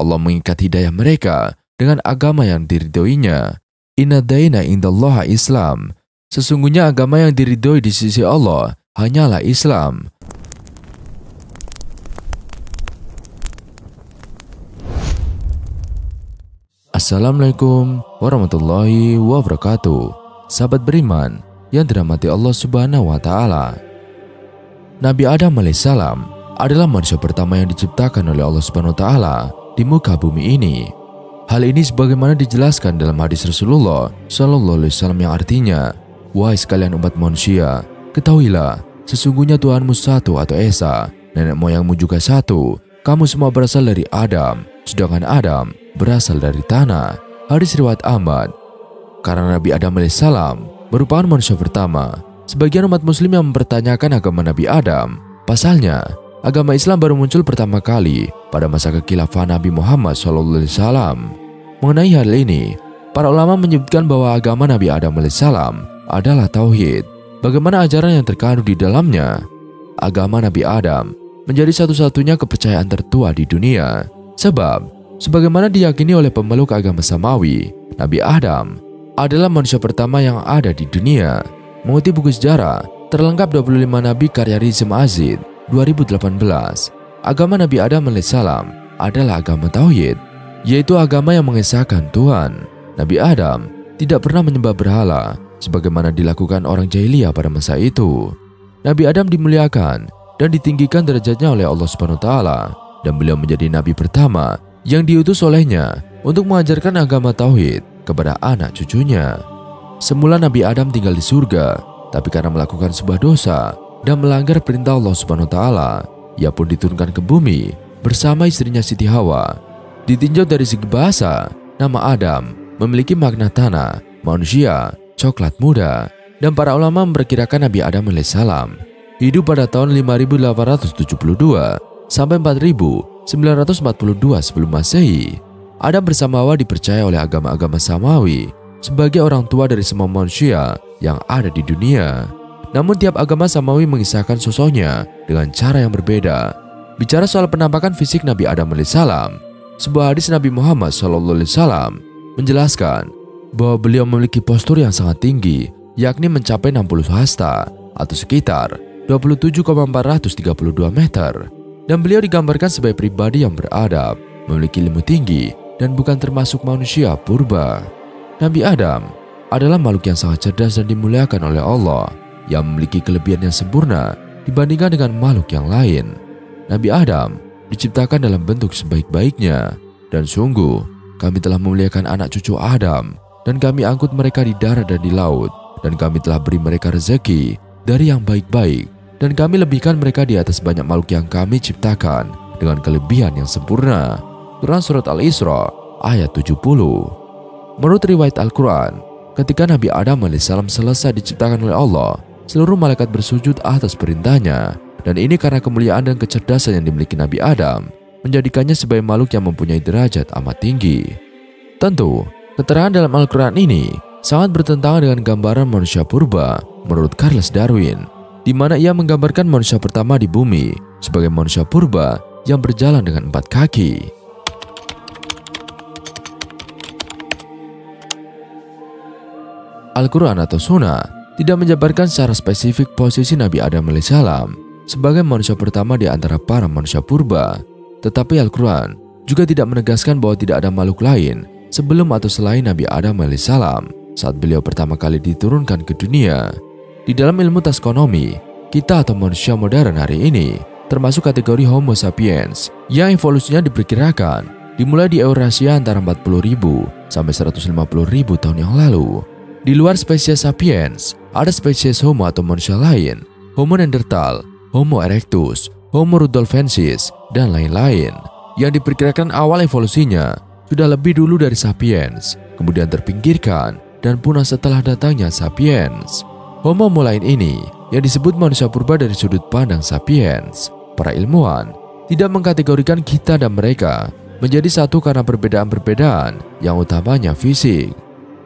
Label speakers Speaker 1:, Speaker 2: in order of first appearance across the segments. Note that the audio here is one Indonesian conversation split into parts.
Speaker 1: Allah mengikat hidayah mereka dengan agama yang diridhoinya. Inna daina indallaha Islam. Sesungguhnya agama yang diridhoi di sisi Allah hanyalah Islam. Assalamualaikum warahmatullahi wabarakatuh. Sahabat beriman yang dirahmati Allah Subhanahu wa Ta'ala. Nabi Adam alaihissalam adalah manusia pertama yang diciptakan oleh Allah Subhanahu wa Ta'ala di muka bumi ini. Hal ini sebagaimana dijelaskan dalam hadis Rasulullah Sallallahu Alaihi Wasallam yang artinya, wahai sekalian umat manusia, ketahuilah sesungguhnya Tuhanmu satu atau esa, nenek moyangmu juga satu. Kamu semua berasal dari Adam, sedangkan Adam berasal dari tanah. Hadis riwayat Ahmad. Karena Nabi Adam alaihissalam merupakan manusia pertama, sebagian umat muslim yang mempertanyakan agama Nabi Adam. Pasalnya, agama Islam baru muncul pertama kali pada masa kekhilafahan Nabi Muhammad SAW. Mengenai hal ini, para ulama menyebutkan bahwa agama Nabi Adam alaihissalam adalah tauhid. Bagaimana ajaran yang terkandung di dalamnya? Agama Nabi Adam menjadi satu-satunya kepercayaan tertua di dunia. Sebab, sebagaimana diyakini oleh pemeluk agama Samawi, Nabi Adam adalah manusia pertama yang ada di dunia. Mengutip buku sejarah terlengkap 25 Nabi karya Rizm Azid 2018, agama Nabi Adam alaihissalam adalah agama tauhid, yaitu agama yang mengesahkan Tuhan. Nabi Adam tidak pernah menyembah berhala sebagaimana dilakukan orang jahiliyah pada masa itu. Nabi Adam dimuliakan dan ditinggikan derajatnya oleh Allah Subhanahu wa Ta'ala, dan beliau menjadi nabi pertama yang diutus olehnya untuk mengajarkan agama tauhid kepada anak cucunya. Semula Nabi Adam tinggal di surga, tapi karena melakukan sebuah dosa dan melanggar perintah Allah Subhanahu wa Ta'ala, ia pun diturunkan ke bumi bersama istrinya Siti Hawa. Ditinjau dari segi bahasa, nama Adam memiliki makna tanah, manusia, coklat muda, dan para ulama memperkirakan Nabi Adam alaihissalam hidup pada tahun 5872 sampai 4942 sebelum Masehi. Adam bersama Hawa dipercaya oleh agama-agama Samawi sebagai orang tua dari semua manusia yang ada di dunia. Namun tiap agama Samawi mengisahkan sosoknya dengan cara yang berbeda. Bicara soal penampakan fisik Nabi Adam alaihissalam, sebuah hadis Nabi Muhammad SAW menjelaskan bahwa beliau memiliki postur yang sangat tinggi, yakni mencapai 60 hasta atau sekitar 27,432 meter. Dan beliau digambarkan sebagai pribadi yang beradab, memiliki ilmu tinggi, dan bukan termasuk manusia purba. Nabi Adam adalah makhluk yang sangat cerdas dan dimuliakan oleh Allah, yang memiliki kelebihan yang sempurna dibandingkan dengan makhluk yang lain. Nabi Adam diciptakan dalam bentuk sebaik-baiknya, dan sungguh kami telah memuliakan anak cucu Adam, dan kami angkut mereka di darat dan di laut, dan kami telah beri mereka rezeki dari yang baik-baik, dan kami lebihkan mereka di atas banyak makhluk yang kami ciptakan dengan kelebihan yang sempurna. Quran Surat Al-Isra ayat 70. Menurut riwayat Al-Quran, ketika Nabi Adam alaihissalam selesai diciptakan oleh Allah, seluruh malaikat bersujud atas perintahnya. Dan ini karena kemuliaan dan kecerdasan yang dimiliki Nabi Adam, menjadikannya sebagai makhluk yang mempunyai derajat amat tinggi. Tentu, keterangan dalam Al-Quran ini sangat bertentangan dengan gambaran manusia purba menurut Charles Darwin, di mana ia menggambarkan manusia pertama di bumi sebagai manusia purba yang berjalan dengan 4 kaki. Al-Quran atau Sunnah tidak menjabarkan secara spesifik posisi Nabi Adam alaihissalam sebagai manusia pertama di antara para manusia purba. Tetapi Al-Quran juga tidak menegaskan bahwa tidak ada makhluk lain sebelum atau selain Nabi Adam alaihissalam saat beliau pertama kali diturunkan ke dunia. Di dalam ilmu taskonomi, kita atau manusia modern hari ini termasuk kategori Homo sapiens yang evolusinya diperkirakan dimulai di Eurasia antara 40.000 sampai 150.000 tahun yang lalu. Di luar spesies sapiens, ada spesies Homo atau manusia lain, Homo Neanderthal, Homo erectus, Homo rudolfensis, dan lain-lain, yang diperkirakan awal evolusinya sudah lebih dulu dari sapiens, kemudian terpinggirkan dan punah setelah datangnya sapiens. Homo lain ini yang disebut manusia purba dari sudut pandang sapiens. Para ilmuwan tidak mengkategorikan kita dan mereka menjadi satu karena perbedaan-perbedaan yang utamanya fisik.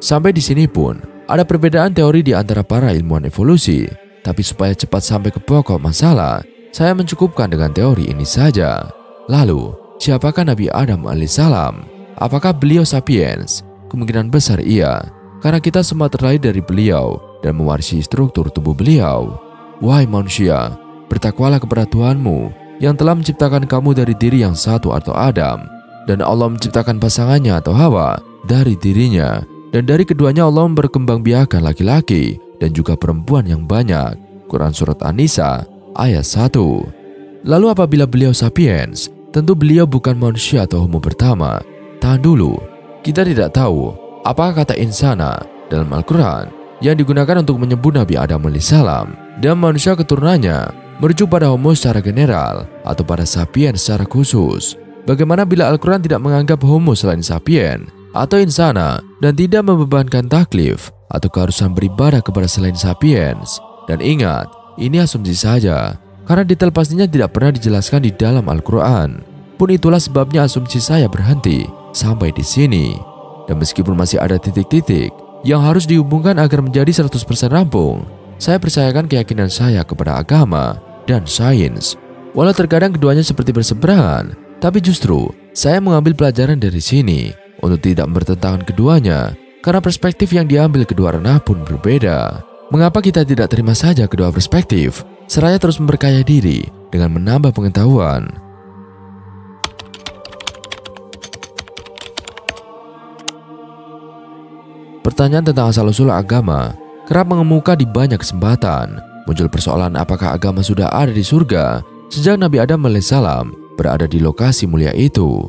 Speaker 1: Sampai di sini pun ada perbedaan teori di antara para ilmuwan evolusi, tapi supaya cepat sampai ke pokok masalah, saya mencukupkan dengan teori ini saja. Lalu, siapakah Nabi Adam alaihissalam? Apakah beliau sapiens? Kemungkinan besar iya, karena kita semua terlahir dari beliau dan mewarisi struktur tubuh beliau. Wahai manusia, bertakwalah kepada Tuhanmu yang telah menciptakan kamu dari diri yang satu atau Adam, dan Allah menciptakan pasangannya atau Hawa dari dirinya, dan dari keduanya Allah memperkembangbiakan laki-laki dan juga perempuan yang banyak. Quran Surat An-Nisa ayat 1. Lalu apabila beliau sapiens, tentu beliau bukan manusia atau homo pertama. Tahan dulu, kita tidak tahu apakah kata insana dalam Al-Quran yang digunakan untuk menyebut Nabi Adam alaihissalam dan manusia keturunannya merujuk pada homo secara general atau pada sapiens secara khusus. Bagaimana bila Al-Quran tidak menganggap homo selain sapien atau insana dan tidak membebankan taklif atau keharusan beribadah kepada selain sapiens? Dan ingat, ini asumsi saja, karena detail pastinya tidak pernah dijelaskan di dalam Al-Quran. Pun itulah sebabnya asumsi saya berhenti sampai di sini. Dan meskipun masih ada titik-titik yang harus dihubungkan agar menjadi 100% rampung, saya percayakan keyakinan saya kepada agama dan sains. Walau terkadang keduanya seperti berseberangan, tapi justru saya mengambil pelajaran dari sini untuk tidak bertentangan keduanya, karena perspektif yang diambil kedua ranah pun berbeda. Mengapa kita tidak terima saja kedua perspektif, seraya terus memperkaya diri dengan menambah pengetahuan? Pertanyaan tentang asal-usul agama kerap mengemuka di banyak kesempatan. Muncul persoalan apakah agama sudah ada di surga sejak Nabi Adam alaihissalam berada di lokasi mulia itu.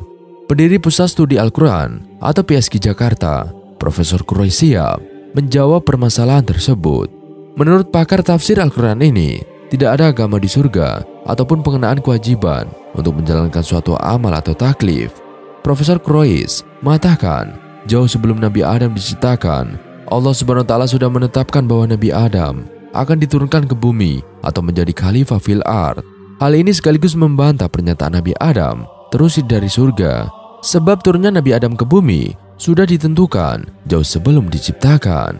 Speaker 1: Pendiri Pusat Studi Al-Quran atau PSG Jakarta, Profesor Quraisyab, menjawab permasalahan tersebut. Menurut pakar tafsir Al-Quran ini, tidak ada agama di surga ataupun pengenaan kewajiban untuk menjalankan suatu amal atau taklif. Profesor Quraish mengatakan, jauh sebelum Nabi Adam diciptakan, Allah Subhanahu wa Ta'ala sudah menetapkan bahwa Nabi Adam akan diturunkan ke bumi atau menjadi khalifah fil ard. Hal ini sekaligus membantah pernyataan Nabi Adam terusir dari surga, sebab turunnya Nabi Adam ke bumi sudah ditentukan jauh sebelum diciptakan.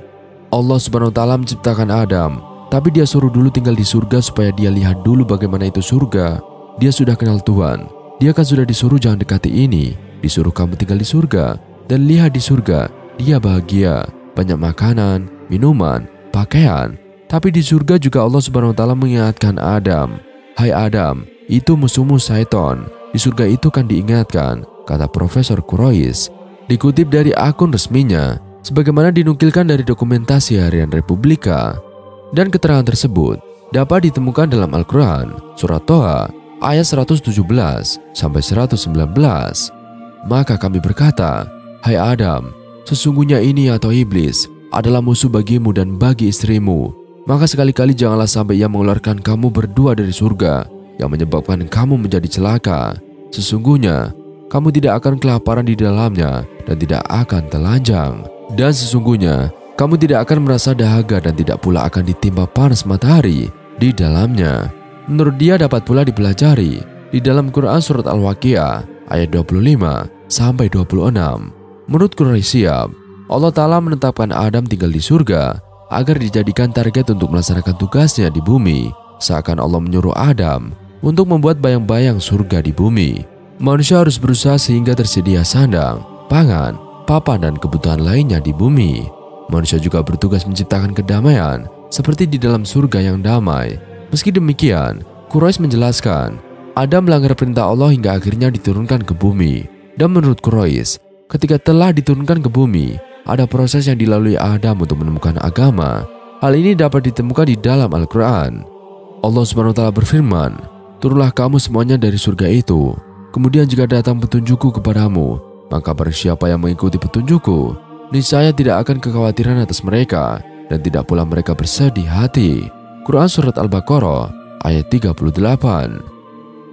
Speaker 1: Allah Subhanahu wa Ta'ala menciptakan Adam, tapi dia suruh dulu tinggal di surga supaya dia lihat dulu bagaimana itu surga. Dia sudah kenal Tuhan, dia kan sudah disuruh jangan dekati ini, disuruh kamu tinggal di surga dan lihat di surga dia bahagia, banyak makanan, minuman, pakaian. Tapi di surga juga Allah Subhanahu wa Ta'ala mengingatkan Adam, hai Adam, itu musuhmu Syaiton. Di surga itu kan diingatkan, kata Profesor Quraish. Dikutip dari akun resminya, sebagaimana dinukilkan dari dokumentasi harian Republika. Dan keterangan tersebut dapat ditemukan dalam Al-Quran, Surat Toha, ayat 117-119. Maka kami berkata, hai Adam, sesungguhnya ini atau iblis adalah musuh bagimu dan bagi istrimu. Maka sekali-kali janganlah sampai ia mengeluarkan kamu berdua dari surga, yang menyebabkan kamu menjadi celaka. Sesungguhnya kamu tidak akan kelaparan di dalamnya dan tidak akan telanjang. Dan sesungguhnya kamu tidak akan merasa dahaga dan tidak pula akan ditimpa panas matahari di dalamnya. Menurut dia dapat pula dipelajari di dalam Quran Surat Al-Waqiah ayat 25-26. Menurut Quraisyab, Allah Ta'ala menetapkan Adam tinggal di surga agar dijadikan target untuk melaksanakan tugasnya di bumi, seakan Allah menyuruh Adam untuk membuat bayang-bayang surga di bumi. Manusia harus berusaha sehingga tersedia sandang, pangan, papan dan kebutuhan lainnya di bumi. Manusia juga bertugas menciptakan kedamaian seperti di dalam surga yang damai. Meski demikian, Quraish menjelaskan, Adam melanggar perintah Allah hingga akhirnya diturunkan ke bumi. Dan menurut Quraish, ketika telah diturunkan ke bumi, ada proses yang dilalui Adam untuk menemukan agama. Hal ini dapat ditemukan di dalam Al-Quran. Allah Subhanahu wa Ta'ala berfirman, turunlah kamu semuanya dari surga itu. Kemudian jika datang petunjukku kepadamu, maka barang siapa yang mengikuti petunjukku, niscaya tidak akan kekhawatiran atas mereka dan tidak pula mereka bersedih hati. Quran Surat Al-Baqarah ayat 38.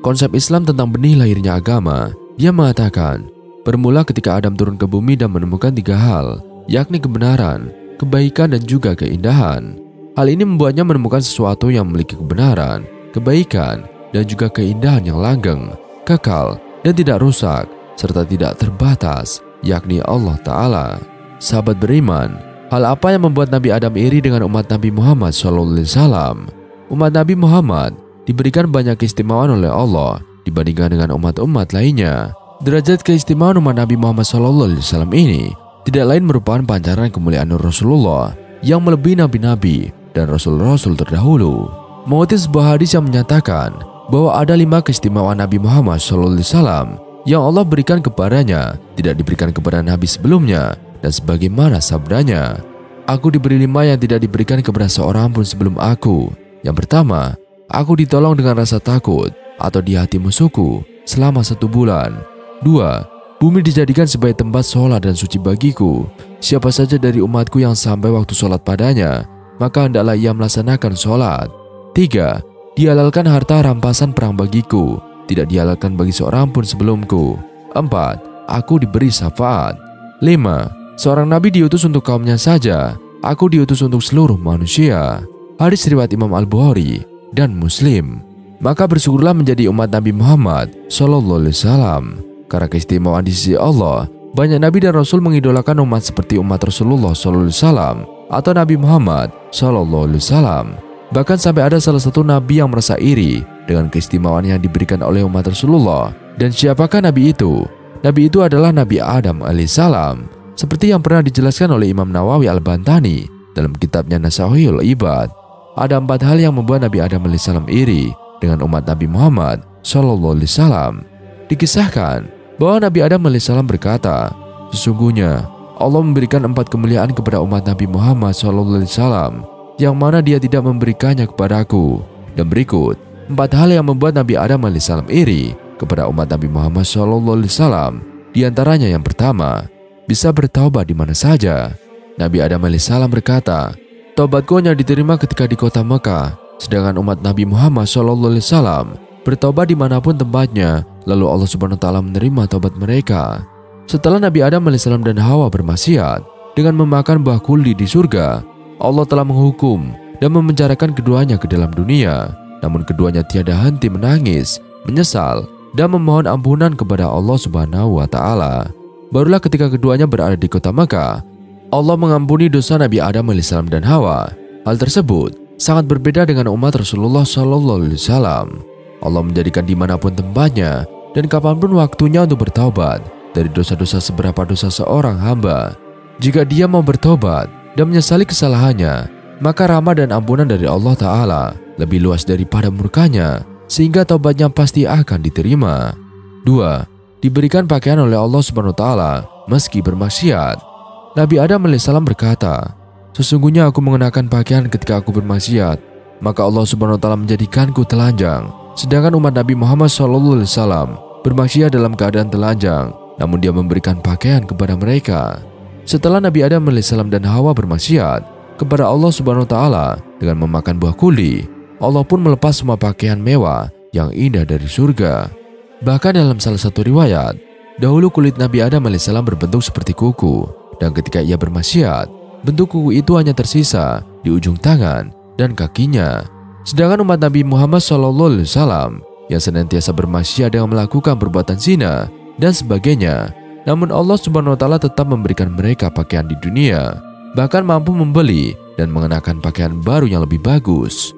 Speaker 1: Konsep Islam tentang benih lahirnya agama, dia mengatakan, bermula ketika Adam turun ke bumi dan menemukan 3 hal, yakni kebenaran, kebaikan dan juga keindahan. Hal ini membuatnya menemukan sesuatu yang memiliki kebenaran, kebaikan dan juga keindahan yang langgeng, kekal dan tidak rusak, serta tidak terbatas, yakni Allah Ta'ala. Sahabat beriman, hal apa yang membuat Nabi Adam iri dengan umat Nabi Muhammad SAW? Umat Nabi Muhammad diberikan banyak keistimewaan oleh Allah dibandingkan dengan umat-umat lainnya. Derajat keistimewaan umat Nabi Muhammad SAW ini tidak lain merupakan pancaran kemuliaan Nur Rasulullah yang melebihi nabi-nabi dan rasul-rasul terdahulu. Mengutip sebuah hadis yang menyatakan bahwa ada 5 keistimewaan Nabi Muhammad SAW yang Allah berikan kepadanya tidak diberikan kepada nabi sebelumnya, dan sebagaimana sabdanya, "Aku diberi 5 yang tidak diberikan kepada seorang pun sebelum aku. Yang pertama, aku ditolong dengan rasa takut atau di hati musuhku selama 1 bulan. 2. Bumi dijadikan sebagai tempat sholat dan suci bagiku. Siapa saja dari umatku yang sampai waktu sholat padanya, maka hendaklah ia melaksanakan sholat. 3. Dihalalkan harta rampasan perang bagiku, tidak dihalalkan bagi seorang pun sebelumku. 4. Aku diberi syafaat. 5. Seorang nabi diutus untuk kaumnya saja, aku diutus untuk seluruh manusia." Hadis riwayat Imam Al-Bukhari dan Muslim. Maka bersyukurlah menjadi umat Nabi Muhammad SAW. Karena keistimewaan di sisi Allah, banyak nabi dan rasul mengidolakan umat seperti umat Rasulullah SAW atau Nabi Muhammad SAW. Bahkan sampai ada salah satu nabi yang merasa iri dengan keistimewaan yang diberikan oleh umat Rasulullah. Dan siapakah nabi itu? Nabi itu adalah Nabi Adam alaihissalam, seperti yang pernah dijelaskan oleh Imam Nawawi Al-Bantani dalam kitabnya Nasahihul Ibad. Ada 4 hal yang membuat Nabi Adam alaihissalam iri dengan umat Nabi Muhammad SAW. Dikisahkan bahwa Nabi Adam alaihissalam berkata, "Sesungguhnya Allah memberikan 4 kemuliaan kepada umat Nabi Muhammad SAW, yang mana Dia tidak memberikannya kepadaku." Dan berikut 4 hal yang membuat Nabi Adam alaihissalam iri kepada umat Nabi Muhammad SAW. Di antaranya yang pertama, bisa bertaubat di mana saja. Nabi Adam alaihissalam berkata, "Taubatku hanya diterima ketika di kota Mekah." Sedangkan umat Nabi Muhammad SAW bertaubat dimanapun tempatnya, lalu Allah Subhanahu wa Ta'ala menerima taubat mereka. Setelah Nabi Adam alaihissalam dan Hawa bermaksiat dengan memakan buah kuldi di surga, Allah telah menghukum dan memenjarakan keduanya ke dalam dunia. Namun keduanya tiada henti menangis, menyesal, dan memohon ampunan kepada Allah Subhanahu wa Ta'ala. Barulah ketika keduanya berada di kota Makkah, Allah mengampuni dosa Nabi Adam alaihissalam dan Hawa. Hal tersebut sangat berbeda dengan umat Rasulullah SAW. Allah menjadikan dimanapun tempatnya dan kapanpun waktunya untuk bertaubat dari dosa-dosa seberapa dosa seorang hamba. Jika dia mau bertobat dan menyesali kesalahannya, maka rahmat dan ampunan dari Allah Ta'ala lebih luas daripada murkanya, sehingga taubatnya pasti akan diterima. 2. Diberikan pakaian oleh Allah Subhanahu wa Ta'ala meski bermaksiat. Nabi Adam alaihissalam berkata, "Sesungguhnya aku mengenakan pakaian ketika aku bermaksiat, maka Allah Subhanahu wa Ta'ala menjadikanku telanjang. Sedangkan umat Nabi Muhammad SAW bermaksiat dalam keadaan telanjang, namun Dia memberikan pakaian kepada mereka." Setelah Nabi Adam alaihissalam dan Hawa bermaksiat kepada Allah Subhanahu wa Ta'ala dengan memakan buah kuldi, Allah pun melepas semua pakaian mewah yang indah dari surga. Bahkan dalam salah satu riwayat, dahulu kulit Nabi Adam alaihissalam berbentuk seperti kuku, dan ketika ia bermaksiat, bentuk kuku itu hanya tersisa di ujung tangan dan kakinya. Sedangkan umat Nabi Muhammad SAW yang senantiasa bermaksiat dengan melakukan perbuatan zina dan sebagainya, namun Allah Subhanahu wa Ta'ala tetap memberikan mereka pakaian di dunia, bahkan mampu membeli dan mengenakan pakaian baru yang lebih bagus.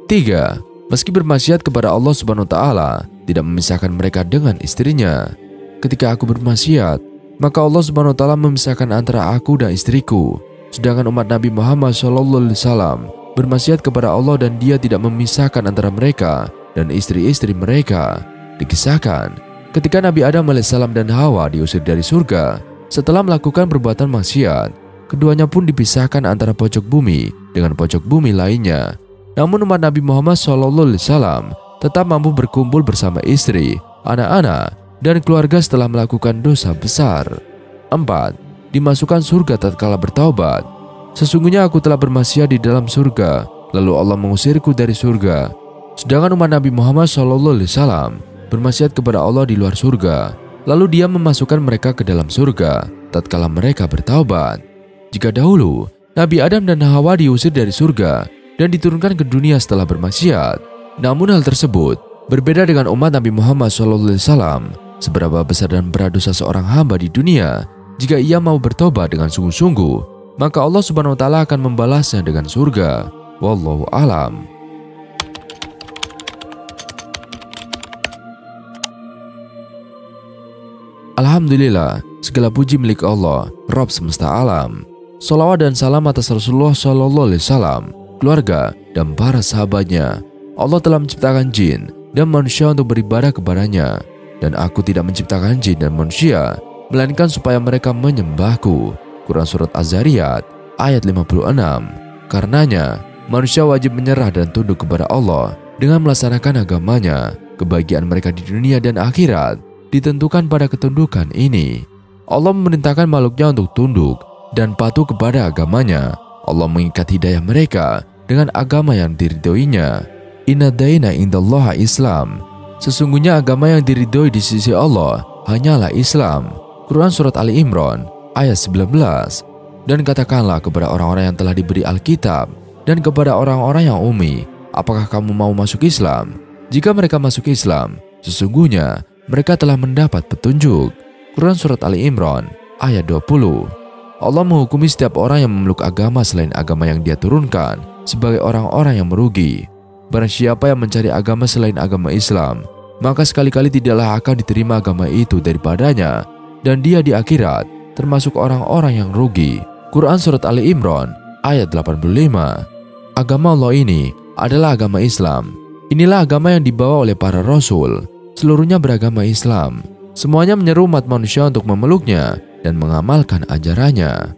Speaker 1: 3. Meski bermaksiat kepada Allah Subhanahu wa Ta'ala, tidak memisahkan mereka dengan istrinya. Ketika aku bermaksiat, maka Allah Subhanahu wa Ta'ala memisahkan antara aku dan istriku. Sedangkan umat Nabi Muhammad SAW bermaksiat kepada Allah dan Dia tidak memisahkan antara mereka dan istri-istri mereka. Dikisahkan, ketika Nabi Adam alaihissalam dan Hawa diusir dari surga setelah melakukan perbuatan maksiat, keduanya pun dipisahkan antara pojok bumi dengan pojok bumi lainnya. Namun umat Nabi Muhammad SAW tetap mampu berkumpul bersama istri, anak-anak, dan keluarga setelah melakukan dosa besar. 4. Dimasukkan surga tatkala bertaubat. Sesungguhnya aku telah bermaksiat di dalam surga, lalu Allah mengusirku dari surga. Sedangkan umat Nabi Muhammad SAW bermaksiat kepada Allah di luar surga, lalu Dia memasukkan mereka ke dalam surga tatkala mereka bertaubat. Jika dahulu Nabi Adam dan Hawa diusir dari surga dan diturunkan ke dunia setelah bermaksiat, namun hal tersebut berbeda dengan umat Nabi Muhammad SAW. Seberapa besar dan berat dosa seorang hamba di dunia, jika ia mau bertobat dengan sungguh-sungguh, maka Allah Subhanahu wa Ta'ala akan membalasnya dengan surga. Wallahu alam. Alhamdulillah, segala puji milik Allah, Rabb semesta alam. Shalawat dan salam atas Rasulullah SAW, keluarga, dan para sahabatnya. Allah telah menciptakan jin dan manusia untuk beribadah kepadanya. Dan aku tidak menciptakan jin dan manusia, melainkan supaya mereka menyembahku. Quran Surat Az-Zariyat ayat 56. Karenanya, manusia wajib menyerah dan tunduk kepada Allah dengan melaksanakan agamanya. Kebahagiaan mereka di dunia dan akhirat ditentukan pada ketundukan ini. Allah memerintahkan makhluknya untuk tunduk dan patuh kepada agamanya. Allah mengikat hidayah mereka dengan agama yang diridhoinya. Inna daina indallaha Islam. Sesungguhnya agama yang diridhoi di sisi Allah hanyalah Islam. Quran Surat Ali Imran ayat 19. Dan katakanlah kepada orang-orang yang telah diberi Alkitab dan kepada orang-orang yang ummi, apakah kamu mau masuk Islam? Jika mereka masuk Islam, sesungguhnya mereka telah mendapat petunjuk. Quran Surat Ali Imran ayat 20. Allah menghukumi setiap orang yang memeluk agama selain agama yang Dia turunkan sebagai orang-orang yang merugi. Barang siapa yang mencari agama selain agama Islam, maka sekali-kali tidaklah akan diterima agama itu daripadanya, dan dia di akhirat termasuk orang-orang yang rugi. Quran Surat Ali Imran ayat 85. Agama Allah ini adalah agama Islam. Inilah agama yang dibawa oleh para rasul. Seluruhnya beragama Islam. Semuanya menyeru umat manusia untuk memeluknya dan mengamalkan ajarannya.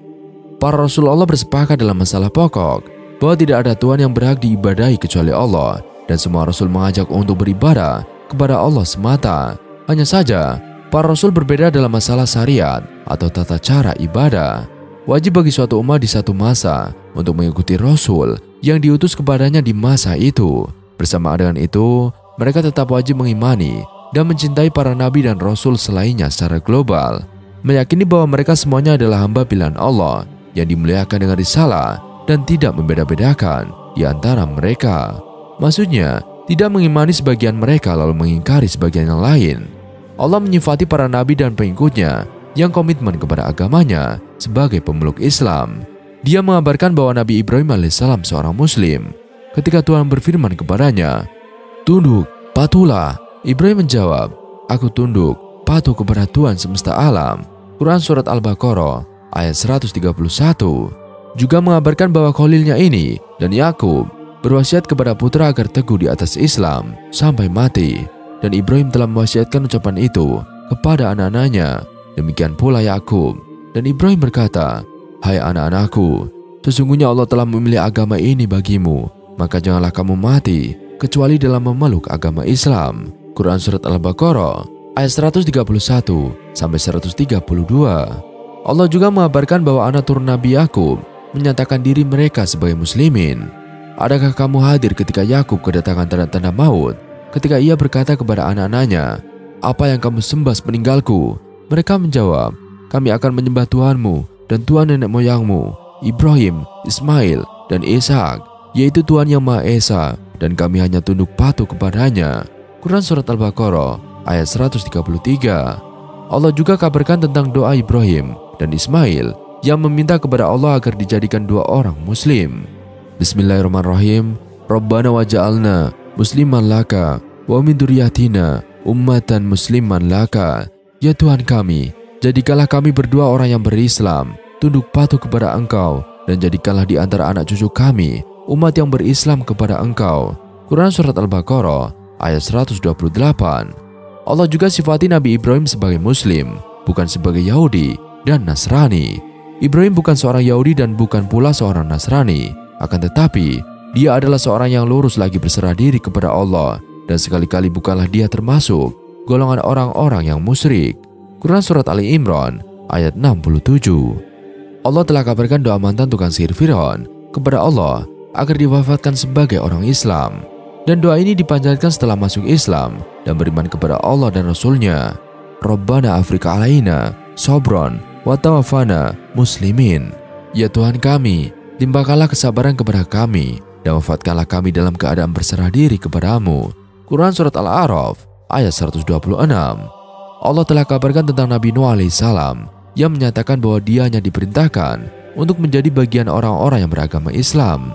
Speaker 1: Para rasul Allah bersepakat dalam masalah pokok bahwa tidak ada Tuhan yang berhak diibadahi kecuali Allah, dan semua rasul mengajak untuk beribadah kepada Allah semata. Hanya saja, para rasul berbeda dalam masalah syariat atau tata cara ibadah. Wajib bagi suatu umat di satu masa untuk mengikuti rasul yang diutus kepadanya di masa itu. Bersamaan dengan itu, mereka tetap wajib mengimani dan mencintai para nabi dan rasul selainnya secara global, meyakini bahwa mereka semuanya adalah hamba pilihan Allah yang dimuliakan dengan risalah dan tidak membeda-bedakan di antara mereka. Maksudnya, tidak mengimani sebagian mereka lalu mengingkari sebagian yang lain. Allah menyifati para nabi dan pengikutnya yang komitmen kepada agamanya sebagai pemeluk Islam. Dia mengabarkan bahwa Nabi Ibrahim alaihissalam seorang muslim. Ketika Tuhan berfirman kepadanya, "Tunduk, patuhlah." Ibrahim menjawab, "Aku tunduk, patuh kepada Tuhan semesta alam." Quran Surat Al-Baqarah ayat 131. Juga mengabarkan bahwa khalilnya ini dan Yakub berwasiat kepada putra agar teguh di atas Islam sampai mati. Dan Ibrahim telah mewasiatkan ucapan itu kepada anak-anaknya. Demikian pula Yakub. Dan Ibrahim berkata, "Hai anak-anakku, sesungguhnya Allah telah memilih agama ini bagimu, maka janganlah kamu mati kecuali dalam memeluk agama Islam." Quran Surat Al-Baqarah ayat 131 sampai 132. Allah juga mengabarkan bahwa anak turun Nabi Yakub menyatakan diri mereka sebagai muslimin. Adakah kamu hadir ketika Yakub kedatangan tanda-tanda maut? Ketika ia berkata kepada anak-anaknya, "Apa yang kamu sembah sepeninggalku?" Mereka menjawab, "Kami akan menyembah Tuhanmu dan Tuhan nenek moyangmu, Ibrahim, Ismail, dan Ishak, yaitu Tuhan yang Maha Esa, dan kami hanya tunduk patuh kepadanya." Quran Surat Al-Baqarah ayat 133. Allah juga kabarkan tentang doa Ibrahim dan Ismail yang meminta kepada Allah agar dijadikan dua orang muslim. Bismillahirrahmanirrahim. Rabbana waj'alna musliman laka wa min dzurriyyatina ummatan musliman laka. Ya Tuhan kami, jadikanlah kami berdua orang yang berislam, tunduk patuh kepada Engkau, dan jadikanlah di antara anak cucu kami umat yang berislam kepada Engkau. Quran Surat Al-Baqarah ayat 128. Allah juga sifati Nabi Ibrahim sebagai muslim, bukan sebagai Yahudi dan Nasrani. Ibrahim bukan seorang Yahudi dan bukan pula seorang Nasrani, akan tetapi dia adalah seorang yang lurus lagi berserah diri kepada Allah, dan sekali-kali bukanlah dia termasuk golongan orang-orang yang musyrik. Quran Surat Ali Imran ayat 67. Allah telah kabarkan doa mantan tukang sihir Fir'aun kepada Allah agar diwafatkan sebagai orang Islam. Dan doa ini dipanjatkan setelah masuk Islam dan beriman kepada Allah dan Rasul-Nya. Rabbana afrika alaina sobron wa tawaffana muslimin. Ya Tuhan kami, limpahkanlah kesabaran kepada kami dan wafatkanlah kami dalam keadaan berserah diri kepadamu. Quran Surat Al-A'raf ayat 126. Allah telah kabarkan tentang Nabi Nuh alaihissalam yang menyatakan bahwa dia hanya diperintahkan untuk menjadi bagian orang-orang yang beragama Islam.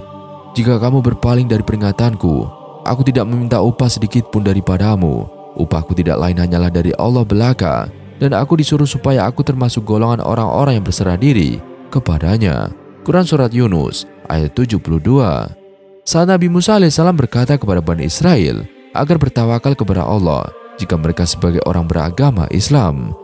Speaker 1: Jika kamu berpaling dari peringatanku, aku tidak meminta upah sedikit pun daripadamu. Upahku tidak lain hanyalah dari Allah belaka, dan aku disuruh supaya aku termasuk golongan orang-orang yang berserah diri kepadanya. Quran Surat Yunus ayat 72. Saat Nabi Musa alaihissalam berkata kepada Bani Israel agar bertawakal kepada Allah jika mereka sebagai orang beragama Islam.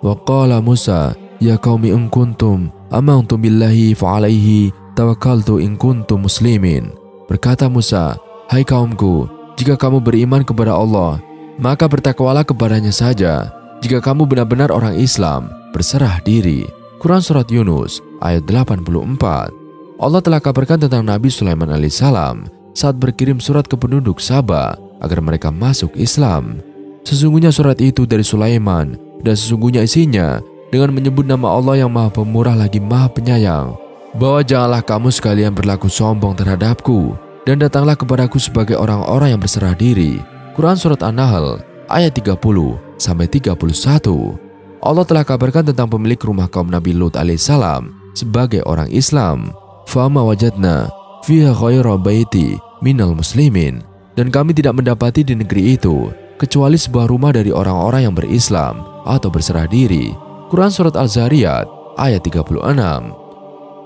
Speaker 1: Wa qala Musa, ya qaumi in kuntum amantum billahi fa'alaihi tawakkaltu in kuntum muslimin. Berkata Musa, hai kaumku, jika kamu beriman kepada Allah, maka bertakwalah kepadanya saja. Jika kamu benar-benar orang Islam, berserah diri. Quran Surat Yunus ayat 84. Allah telah kabarkan tentang Nabi Sulaiman alaihissalam saat berkirim surat ke penduduk Sabah agar mereka masuk Islam. Sesungguhnya surat itu dari Sulaiman, dan sesungguhnya isinya dengan menyebut nama Allah yang Maha Pemurah lagi Maha Penyayang, bahwa janganlah kamu sekalian berlaku sombong terhadapku, dan datanglah kepadaku sebagai orang-orang yang berserah diri. Quran Surat An-Nahl ayat 30-31. Allah telah kabarkan tentang pemilik rumah kaum Nabi Lut alaihissalam sebagai orang Islam. Fama wajadna fiha ghaira baiti minal muslimin. Dan kami tidak mendapati di negeri itu kecuali sebuah rumah dari orang-orang yang berislam atau berserah diri. Quran Surat Al-Zariyat ayat 36.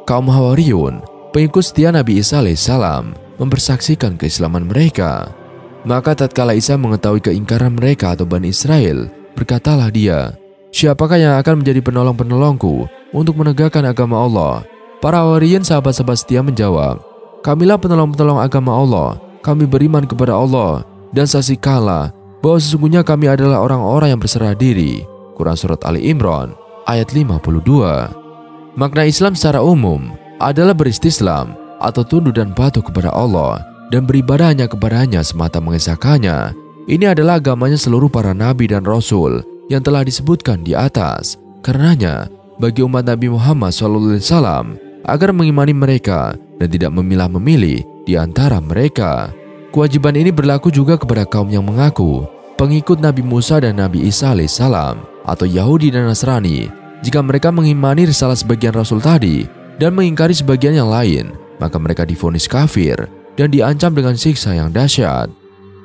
Speaker 1: Kaum Hawariyun, pengikut setia Nabi Isa alaihissalam, mempersaksikan keislaman mereka. Maka tatkala Isa mengetahui keingkaran mereka atau Bani Israel, berkatalah dia, siapakah yang akan menjadi penolong-penolongku untuk menegakkan agama Allah? Para Hawariyun sahabat-sahabat setia menjawab, kamilah penolong-penolong agama Allah. Kami beriman kepada Allah dan saksikanlah bahwa sesungguhnya kami adalah orang-orang yang berserah diri. Quran Surat Ali Imran ayat 52. Makna Islam secara umum adalah beristislam atau tunduk dan patuh kepada Allah dan beribadah hanya kepadanya semata mengesahkannya. Ini adalah agamanya seluruh para nabi dan rasul yang telah disebutkan di atas. Karenanya, bagi umat Nabi Muhammad SAW agar mengimani mereka dan tidak memilah-memilih di antara mereka. Kewajiban ini berlaku juga kepada kaum yang mengaku pengikut Nabi Musa dan Nabi Isa alaihissalam atau Yahudi dan Nasrani. Jika mereka mengimani risalah sebagian rasul tadi dan mengingkari sebagian yang lain, maka mereka divonis kafir dan diancam dengan siksa yang dahsyat.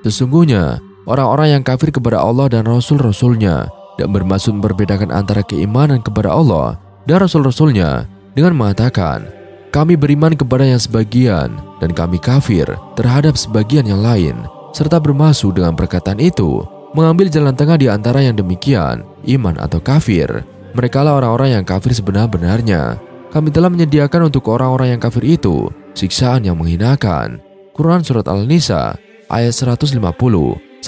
Speaker 1: Sesungguhnya, orang-orang yang kafir kepada Allah dan Rasul-Rasulnya dan bermaksud memperbedakan antara keimanan kepada Allah dan Rasul-Rasulnya dengan mengatakan, kami beriman kepada yang sebagian dan kami kafir terhadap sebagian yang lain, serta bermaksud dengan perkataan itu mengambil jalan tengah di antara yang demikian, iman atau kafir. Merekalah orang-orang yang kafir sebenar-benarnya. Kami telah menyediakan untuk orang-orang yang kafir itu siksaan yang menghinakan. Quran Surat Al-Nisa ayat 150-151.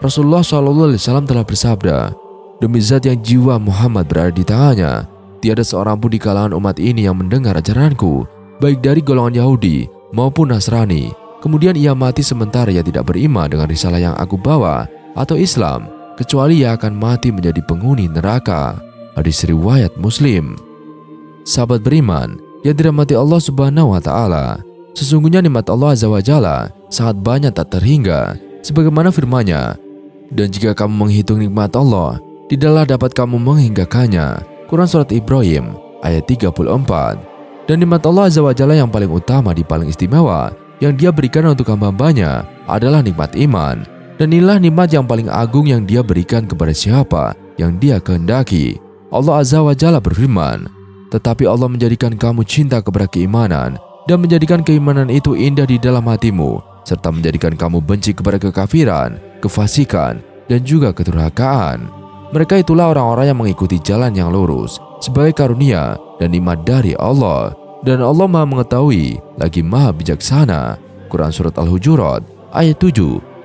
Speaker 1: Rasulullah SAW telah bersabda, demi zat yang jiwa Muhammad berada di tangannya, tiada seorang pun di kalangan umat ini yang mendengar ajaranku, baik dari golongan Yahudi maupun Nasrani, kemudian ia mati sementara ia tidak beriman dengan risalah yang aku bawa atau Islam, kecuali ia akan mati menjadi penghuni neraka. Hadis riwayat Muslim. Sahabat beriman yang dirahmati Allah Subhanahu wa Ta'ala, sesungguhnya nikmat Allah Azza wa Jalla sangat banyak tak terhingga, sebagaimana firman-Nya, dan jika kamu menghitung nikmat Allah, tidaklah dapat kamu menghinggakannya. Quran Surat Ibrahim ayat 34. Dan nikmat Allah Azza wa Jalla yang paling utama di paling istimewa yang Dia berikan untuk hamba-hambanya adalah nikmat iman. Dan inilah nikmat yang paling agung yang Dia berikan kepada siapa yang Dia kehendaki. Allah Azza wa Jalla berfirman, tetapi Allah menjadikan kamu cinta kepada keimanan dan menjadikan keimanan itu indah di dalam hatimu, serta menjadikan kamu benci kepada kekafiran, kefasikan, dan juga kedurhakaan. Mereka itulah orang-orang yang mengikuti jalan yang lurus sebagai karunia dan nikmat dari Allah. Dan Allah Maha mengetahui lagi Maha bijaksana. Quran Surat Al-Hujurat ayat 7-8.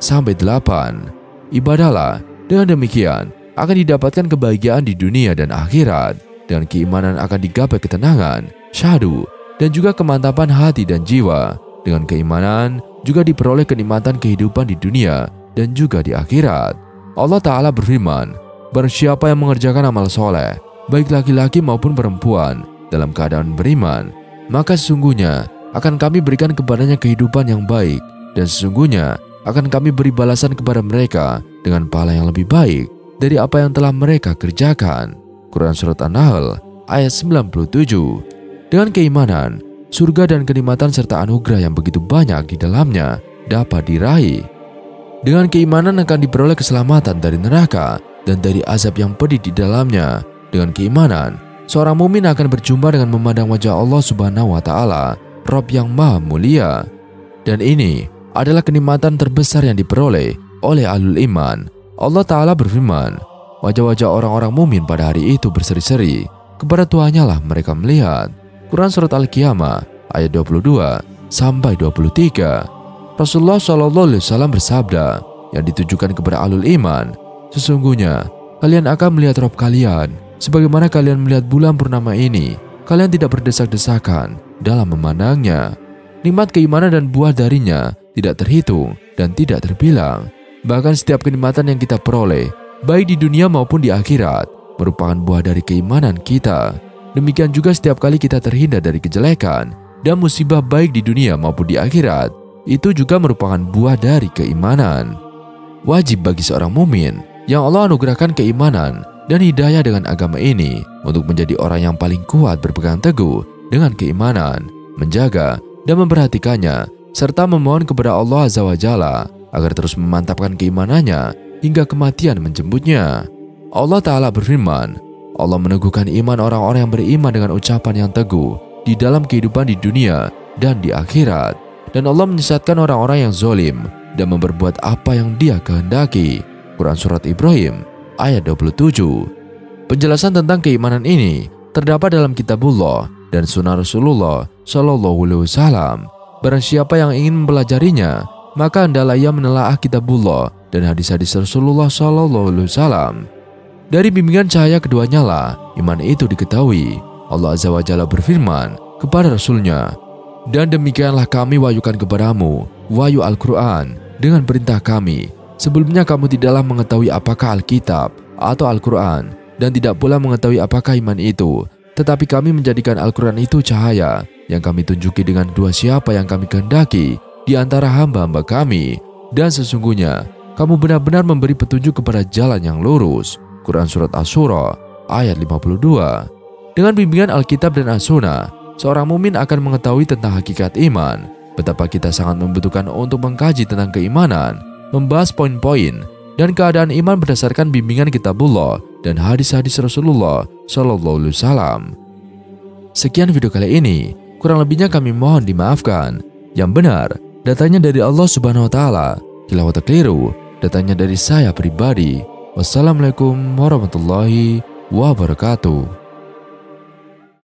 Speaker 1: Ibadahlah, dengan demikian akan didapatkan kebahagiaan di dunia dan akhirat. Dengan keimanan akan digapai ketenangan, syahdu, dan juga kemantapan hati dan jiwa. Dengan keimanan juga diperoleh kenikmatan kehidupan di dunia dan juga di akhirat. Allah Ta'ala berfirman, barang siapa yang mengerjakan amal soleh, baik laki-laki maupun perempuan, dalam keadaan beriman, maka sesungguhnya akan kami berikan kepadanya kehidupan yang baik, dan sesungguhnya akan kami beri balasan kepada mereka dengan pahala yang lebih baik dari apa yang telah mereka kerjakan. Quran Surat An-Nahl ayat 97. Dengan keimanan, surga dan kenikmatan serta anugerah yang begitu banyak di dalamnya dapat diraih. Dengan keimanan akan diperoleh keselamatan dari neraka dan dari azab yang pedih di dalamnya. Dengan keimanan, seorang mukmin akan berjumpa dengan memandang wajah Allah Subhanahu wa Ta'ala, Rabb yang Maha Mulia. Dan ini adalah kenikmatan terbesar yang diperoleh oleh ahlul iman. Allah Ta'ala berfirman, wajah-wajah orang-orang mukmin pada hari itu berseri-seri, kepada Tuhannya lah mereka melihat. Quran Surat Al-Qiyamah ayat 22 sampai 23. Rasulullah SAW bersabda yang ditujukan kepada ahlul iman, sesungguhnya kalian akan melihat Rabb kalian sebagaimana kalian melihat bulan purnama ini. Kalian tidak berdesak-desakan dalam memandangnya. Nikmat keimanan dan buah darinya tidak terhitung dan tidak terbilang. Bahkan setiap kenikmatan yang kita peroleh, baik di dunia maupun di akhirat, merupakan buah dari keimanan kita. Demikian juga setiap kali kita terhindar dari kejelekan dan musibah baik di dunia maupun di akhirat, itu juga merupakan buah dari keimanan. Wajib bagi seorang mukmin yang Allah anugerahkan keimanan dan hidayah dengan agama ini untuk menjadi orang yang paling kuat berpegang teguh dengan keimanan, menjaga dan memperhatikannya, serta memohon kepada Allah Azza wa Jalla agar terus memantapkan keimanannya hingga kematian menjemputnya. Allah Ta'ala berfirman, Allah meneguhkan iman orang-orang yang beriman dengan ucapan yang teguh di dalam kehidupan di dunia dan di akhirat. Dan Allah menyesatkan orang-orang yang zalim dan memperbuat apa yang Dia kehendaki. Quran Surat Ibrahim ayat 27. Penjelasan tentang keimanan ini terdapat dalam kitabullah dan sunnah Rasulullah SAW. Barang siapa yang ingin mempelajarinya, maka hendaklah ia menelaah kitabullah dan hadis-hadis Rasulullah SAW. Dari bimbingan cahaya keduanya lah iman itu diketahui. Allah Azza wa Jalla berfirman kepada Rasulnya, dan demikianlah kami wahyukan kepadamu wahyu Al-Quran dengan perintah kami. Sebelumnya kamu tidaklah mengetahui apakah Alkitab atau Al-Quran, dan tidak pula mengetahui apakah iman itu. Tetapi kami menjadikan Al-Quran itu cahaya yang kami tunjuki dengan dua siapa yang kami kehendaki di antara hamba-hamba kami. Dan sesungguhnya kamu benar-benar memberi petunjuk kepada jalan yang lurus. Quran Surat Asy-Syura ayat 52. Dengan bimbingan Alkitab dan As-Sunnah, seorang mukmin akan mengetahui tentang hakikat iman, betapa kita sangat membutuhkan untuk mengkaji tentang keimanan, membahas poin-poin dan keadaan iman berdasarkan bimbingan kitabullah dan hadis-hadis Rasulullah SAW. Sekian video kali ini, kurang lebihnya kami mohon dimaafkan. Yang benar, datanya dari Allah Subhanahu wa Ta'ala. Bila keliru, datanya dari saya pribadi. Wassalamualaikum warahmatullahi wabarakatuh.